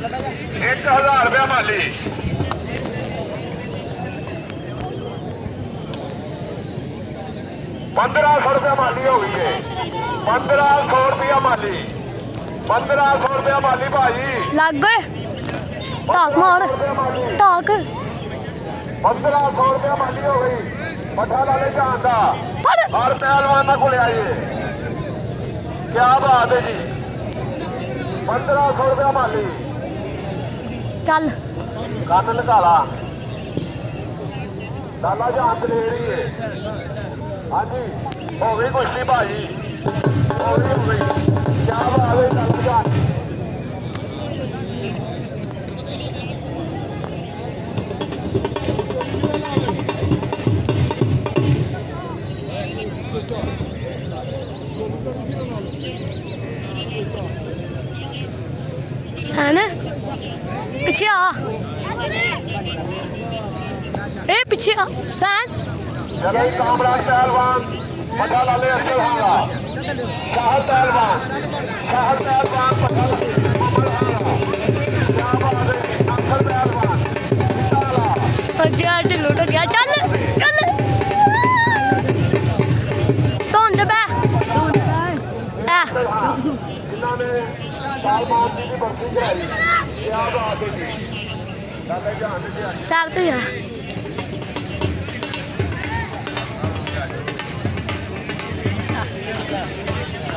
1000 रुपया माली 1500 रुपया माली हो गई है 1500 रुपया माली 1500 रुपया माली भाई लग गए ढाक मार ढाक 1500 रुपया माली हो गई मठा लाले जान का हर पहलवान को ले आइए क्या बात है जी 1500 रुपया माली चल कन लगा लाला जान ले रही है हाँ जी हो गई कुश्ती भाई हो गई क्या बात है लाला जान सैन पीछे आ ए पीछे आ सैन जल्दी कामराज पहलवान मठा लाले अफसर हारा शाह पहलवान मठा लाले अमर हारा क्या बात है अफसर पहलवान ताला अजय ढिल्लो तो गया चल चल धुंद पै जिन्होंने पहलवान की बर्फी कराई क्या बात है जी लाला जान सैर तो जा